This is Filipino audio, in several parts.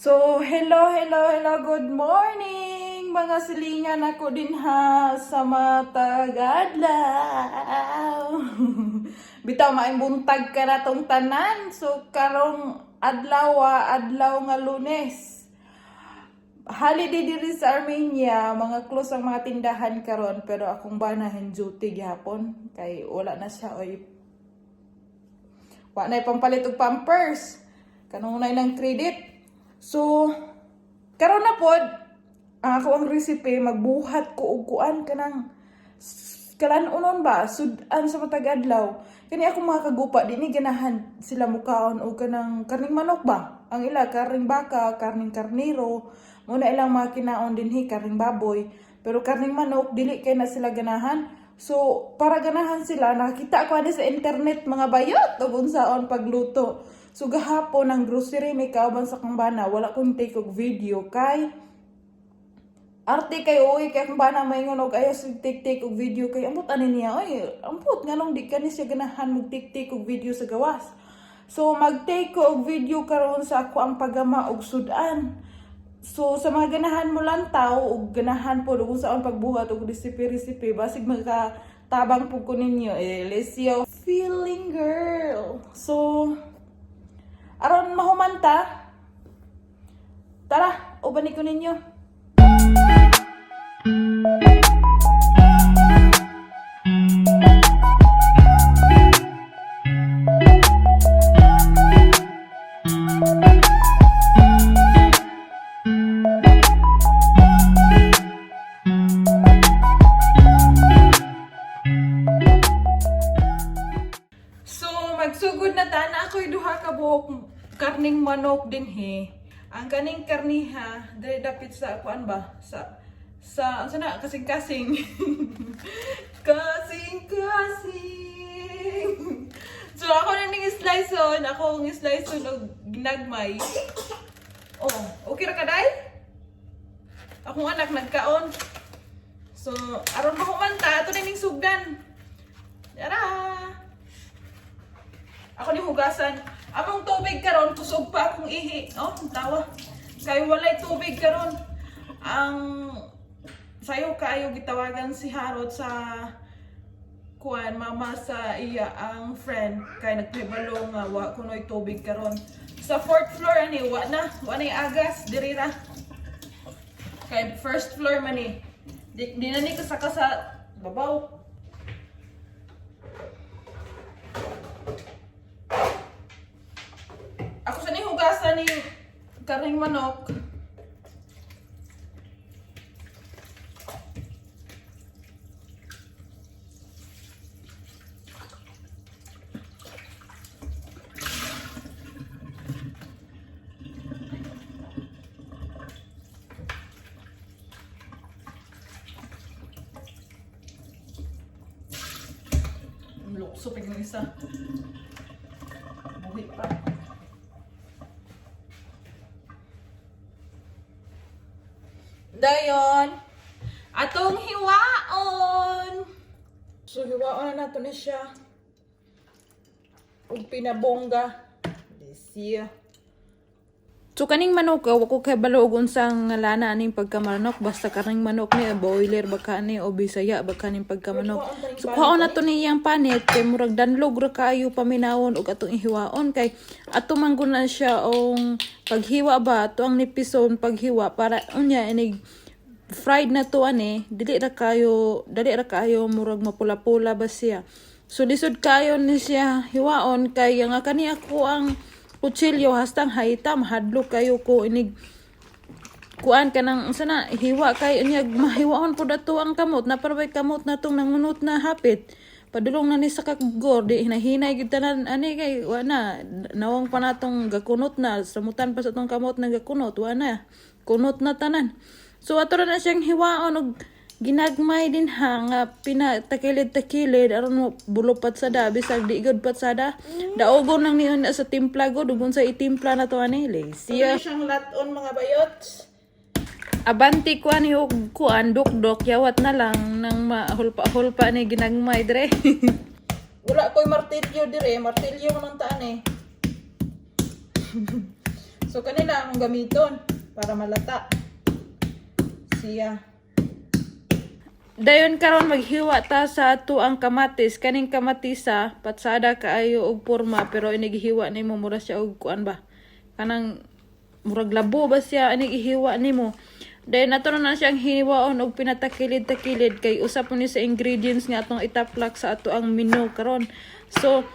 Hello, good morning mga silingan ako din ha sa matag adlaw. Bitaw maing buntag ka na tong tanan. So karong adlaw nga Lunes. Holiday diri sa Armenia, mga close ang mga tindahan karon pero akong banahin duty gyapon kay wala na siya oy. Wa na pampalit og pampers. Kanunay ng credit. So, karon na pod, ako ang recipe, magbuhat ko og kuan kanang kalanunon ba, sudan sa matag adlaw. Kani ako makakagupa, dini ganahan sila mukaon og kanang karning manok ba? Ang ila, karning baka, karning karniro, muna ilang mga kinaon dinhi, karning baboy. Pero karning manok, dili kay na sila ganahan. So, para ganahan sila, nakakita ko sa internet mga bayot o unsaon pagluto. So, gahapon ang grocery may kauban sa kumbana, wala kong take og video kay arte kay oy kay kumbana may ngonog ayo sig take og video kay ambot ani niya oy ambot nganong di kani siya ganahan mag take og video sa gawas. So, mag-take ko og video karon sa ako ang paggama og sudan. So, sa mga ganahan mo lang tao, o ganahan po kung saan pagbuhat o recipe, basig magkatabang po ko ninyo, Lesio, feeling girl. So, aron mahumanta, tara, ubanin ko ninyo. Magsugod na ta na ako'y duha ka buhok karning manok din he. Ang kaning karniha dili dapit sa kuan ba sa na kasing-kasing. kasing. So ako na ning slice on, og ginagmay. Oh, okay ra ka day? Akong anak nagkaon. So aron mahumanta ato na ning sugdan. Tara. Ako ni hugasan. Among tubig karon kusog pa akong ihi. Oh, tawa. Kay walay tubig karon. Ang sayo kayo gitawagan si Harot sa kuan mama sa iya ang friend kay nagpibalo nga wa kunoy tubig karon. Sa 4th floor ani wa na agas diri ra. Kay first floor man ni. Di na ni kasaka sa babaw. Ako sa hugasan ni karning manok. Lukso pag ng isa. Buhi pa. Dayon, atong hiwaon. So, hiwaon na nato na siya. Ug pinabongga. Desiya. So, kaning manok, wako kay balog unsang lana aning pagkamanok. Basta kaning manok ni, boiler baka ni, o bisaya baka ning pagkamanok. So, kuhaon na to niyang panit. Kay murag danlog ra kayo paminawon og atong ihiwaon. Kay ato manggun na siya ong paghiwa ba, ato ang nipison paghiwa. Para unya, inig fried na to ani, dali ra kayo murag mapula-pula ba siya. So, lisod kayo ni siya hiwaon. Kay nga kani ako ang kutsilyo hastang haita mahadlok kayo ko inig kuan kanang sana hiwa kay unya mahiwaon pud ato ang kamot na parabay kamot natong nangunot na hapit padulong na ni sa kagor di hinahinay gid tanan ani kay wa na nawang pa natong gakunot na samutan pa sa tong kamot na gakunot wa na kunot na tanan. So ato na siyang hiwaon og ginagmay din nga pinatakilid-takilid aron mo bulupat sada bisag di gud patsada. Daogon lang niyon sa timpla gud ugon sa itimpla na to ani siya siyang laton mga bayot. Abanti ko ani og kuan dukdok yawat na lang nang mahulpa ni ginagmay dire. Wala koy martilyo dire, martilyo man ta ani. So So kanila ang gamiton para malata siya. Dayon karon maghiwa ta sa ato ang kamatis. Kaning kamatisa patsada kaayo og porma pero inigihiwa nimo mura siya og kuan ba. Kanang murag labo ba siya inigihiwa nimo. Dayon ato na siyang hiwaon og pinatakilid-takilid kay usap ni sa ingredients nga atong itaplak sa ato ang menu karon. So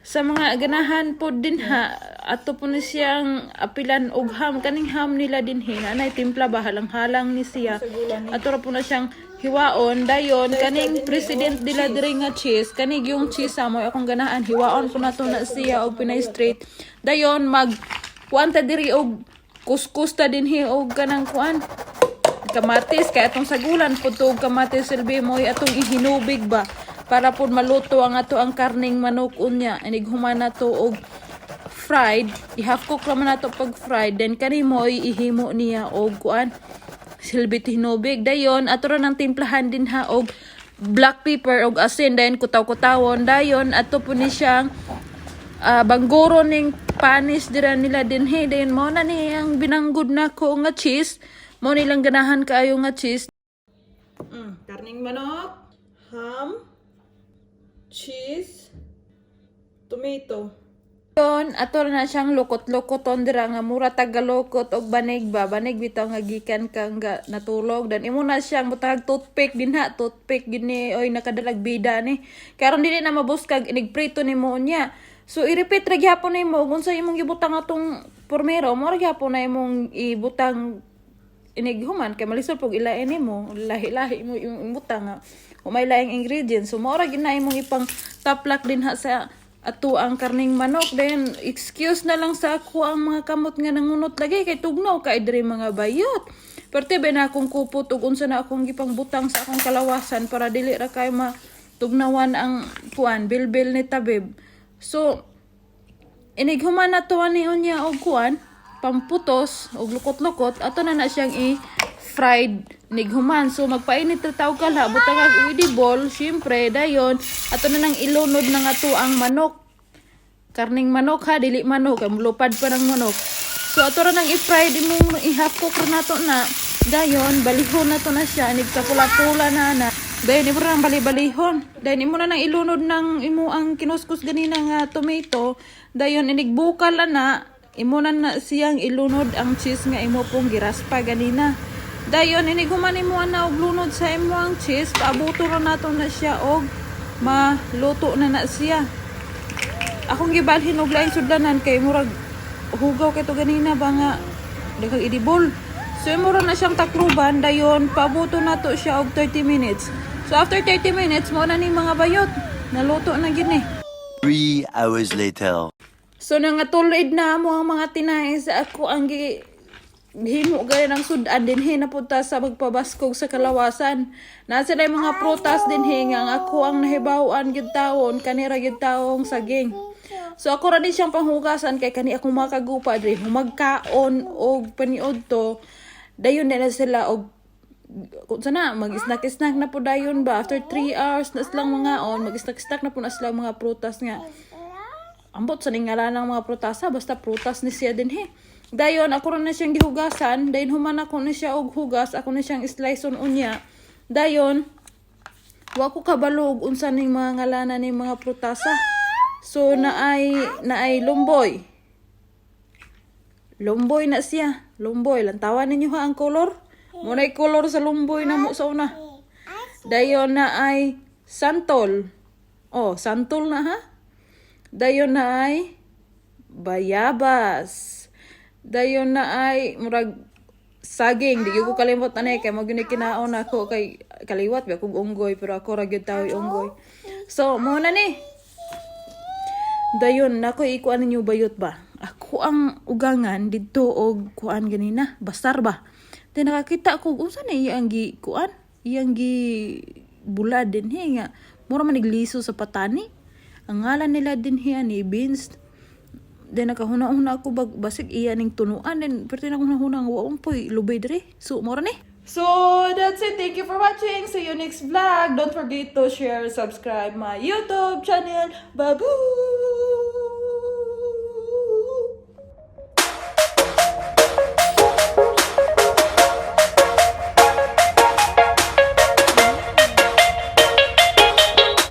sa mga ganahan po din ha, ato po ni siyang apilan og ham. Kaning ham nila din hinanay timpla ba halang-halang ni siya. Ato ra po na siyang hiwaon. Dayon, kaning president nila diri nga cheese. Kanig yung cheese mo akong ganahan. Hiwaon po na to na siya og pinay-straight. Dayon, kuanta diri og kuskus ta din hi og kanang kuan. Kamatis. Kaya atong sagulan po to kamatis silbi mo atong ihinubig ba. Para po maluto ang ato ang karning manok unya. Inighuman na to og fried. I-half cook naman na to pag fried. Then kanimo ihimo niya og kuan. Silbit hinubig. Dayon, ato ra ng timplahan din ha og black pepper og asin. Dayon kutaw-kutawon. Dayon, ato po ni siyang bangguro ning panis dira nila din he. Dayon mo na ni ang binanggod na ko nga cheese. Mo nilang ganahan kaayo nga cheese. Karning manok, ham, cheese, tomato. Yon, ato na siyang lukot-lukoton dira nga mura tagalokot og banig ba. Banig bitaw nga gikan kang natulog. Dan imo na siyang butag toothpick din ha. Toothpick gini oy nakadalag bida ni. Karon dili na mabuskag inigprito nimo unya. So i-repeat ra gyapon nimo kung sa imong gibutang atong pormero, mo ra gyapon na imong ibutang inighuman kay malisod pug ilain nimo. Lahi-lahi mo imong butang nga. Umay laing ingredients. So mo ra gina imong ipang taplak din ha sa ato ang karning manok. Then excuse na lang sa ako ang mga kamot nga nangunot lagi kay tugnaw kay diri mga bayot. Parte ba na akong kupot ug unsa na akong gipang butang sa akong kalawasan para dili ra kay matugnawan ang kuan bilbil ni tabib. So inighuman na to ani unya og kuan pamputos og lukot-lukot ato na siyang i-fried nighuman. So magpainit ta taw kala butang ag edible syempre dayon ato na nang ilunod na nga to ang manok. Karning manok ha dili manok kay mulupad pa ng manok. So ato ra nang i-fry imong i-half cook ra nato na. Dayon balihon na to na siya nigkapula-pula na. Dayon imo ra bali-balihon. Dayon imo na nang ilunod ng imo ang kinuskus ganina nga tomato. Dayon inigbukal na imo na siyang ilunod ang cheese nga imo pong giraspa ganina. Dayon iniguman imo na og lunod sa imo ang cheese, paabuto ra nato na siya og maluto na siya. Akong gibalhin og laing sudlanan kay murag hugaw kay to ganina ba nga daghang edible. So imo ra na siyang takluban dayon paabuto nato siya og 30 minutes. So after 30 minutes mo na ni mga bayot, naluto na gini. 3 hours later. So nangatulid na mo ang mga tinay sa ako ang himo gaya ng sudan din hinapunta sa magpabaskog sa kalawasan. Nasa na mga prutas din hingang ako ang nahibawan gyud taon kanira gyud taong saging. So ako ra din siyang panghugasan kay kani akong mga kagupa diri humagkaon og paniod to. Dayon na sila og kung sana mag-snack-snack na po dayon ba after 3 hours na silang mga on mag-snack-snack na po na silang mga prutas nga. Ambot sa ningala ng mga prutasa, basta prutas ni siya din he. Dayon, ako rin na siyang gihugasan. Dayon, human ako na siya og hugas. Ako na siyang slice on unya. Dayon, wako kabalog unsa ning mga ngalanan ning mga prutasa. So, naay lumboy. Lumboy na siya. Lumboy. Lantawan ninyo ha ang color. Muna'y color sa lumboy na mo sa una. Dayon, naay santol. Oh, santol na ha. Dayon na ay bayabas. Dayon na ay murag saging. Di ko kalimot na kay magkinaon ako kay kaliwat ba kung unggoy pero ako ra gyud tawo unggoy. So mo na ni. Dayon nako ikuan ninyo bayot ba? Ako ang ugangan didto og kuan ganina, basar ba. Then nakakita ko unsa na iyang gi kuan? Iyang gi bulad din he nga. Mura man igliso sa patani. Ang ngalan nila din hiya ni beans. Then nakahuna-huna ako basig iya ning tunuan. Then pero nakahuna-huna nga waong poy lubay diri. So mora ni. So that's it. Thank you for watching. See you next vlog. Don't forget to share, subscribe my YouTube channel. Babu!